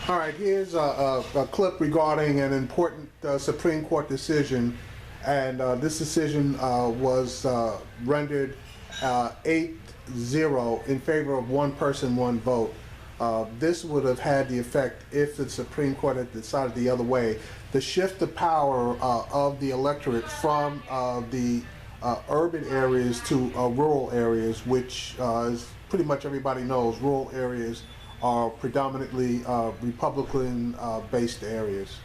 All right, here's a clip regarding an important Supreme Court decision, and this decision was rendered 8-0 in favor of one person, one vote. This would have had the effect, if the Supreme Court had decided the other way, to shift the power of the electorate from the urban areas to rural areas, which, as pretty much everybody knows, rural areas are predominantly Republican-based areas.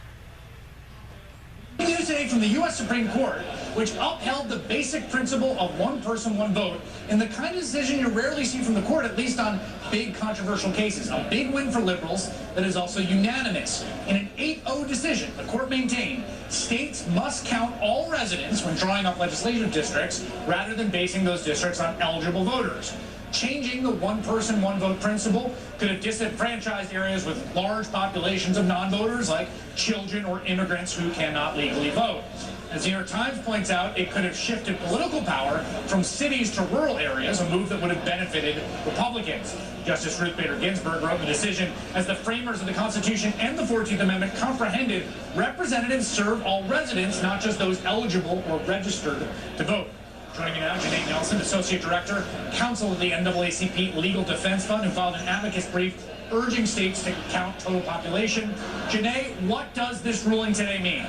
News today from the U.S. Supreme Court, which upheld the basic principle of one person, one vote, in the kind of decision you rarely see from the court, at least on big controversial cases. A big win for liberals that is also unanimous. In an 8-0 decision, the court maintained states must count all residents when drawing up legislative districts rather than basing those districts on eligible voters. Changing the one person, one vote principle could have disenfranchised areas with large populations of non-voters like children or immigrants who cannot legally vote. As the New York Times points out, it could have shifted political power from cities to rural areas, a move that would have benefited Republicans. Justice Ruth Bader Ginsburg wrote the decision, as the framers of the Constitution and the 14th Amendment comprehended, representatives serve all residents, not just those eligible or registered to vote. Joining me now, Janae Nelson, Associate Director, Counsel of the NAACP Legal Defense Fund, who filed an amicus brief urging states to count total population. Janae, what does this ruling today mean?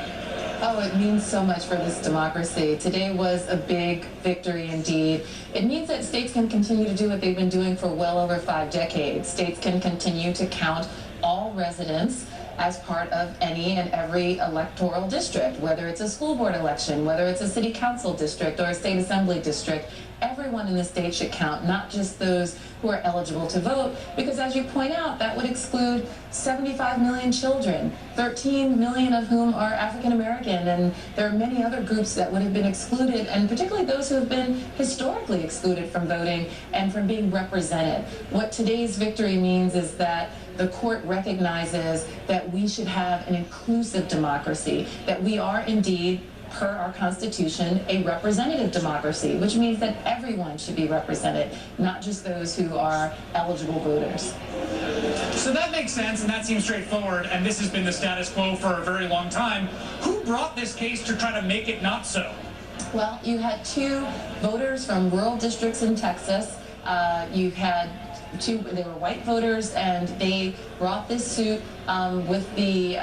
Oh, it means so much for this democracy. Today was a big victory indeed. It means that states can continue to do what they've been doing for well over 5 decades. States can continue to count all residents as part of any and every electoral district, whether it's a school board election, whether it's a city council district or a state assembly district. Everyone in the state should count, not just those who are eligible to vote, because as you point out, that would exclude 75 million children, 13 million of whom are African American, and there are many other groups that would have been excluded, and particularly those who have been historically excluded from voting and from being represented. What today's victory means is that the court recognizes that we should have an inclusive democracy, that we are indeed, per our Constitution, a representative democracy, which means that everyone should be represented, not just those who are eligible voters. So that makes sense, and that seems straightforward, and this has been the status quo for a very long time. Who brought this case to try to make it not so? Well, you had 2 voters from rural districts in Texas. You had 2, they were white voters, and they brought this suit with the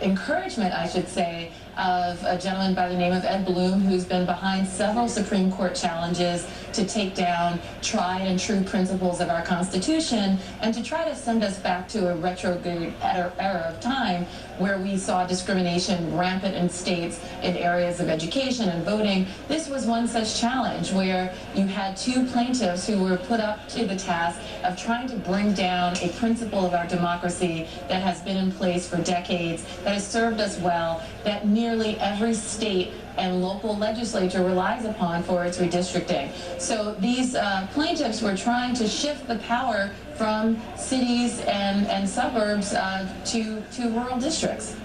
encouragement, I should say, of a gentleman by the name of Ed Blum, who's been behind several Supreme Court challenges to take down tried and true principles of our Constitution and to try to send us back to a retrograde era of time where we saw discrimination rampant in states in areas of education and voting. This was one such challenge where you had 2 plaintiffs who were put up to the task of trying to bring down a principle of our democracy that has been in place for decades, that has served us well, that nearly every state and local legislature relies upon for its redistricting. So these plaintiffs were trying to shift the power from cities and suburbs to rural districts,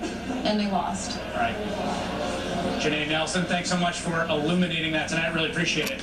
and they lost. All right. Janae Nelson, thanks so much for illuminating that tonight. I really appreciate it.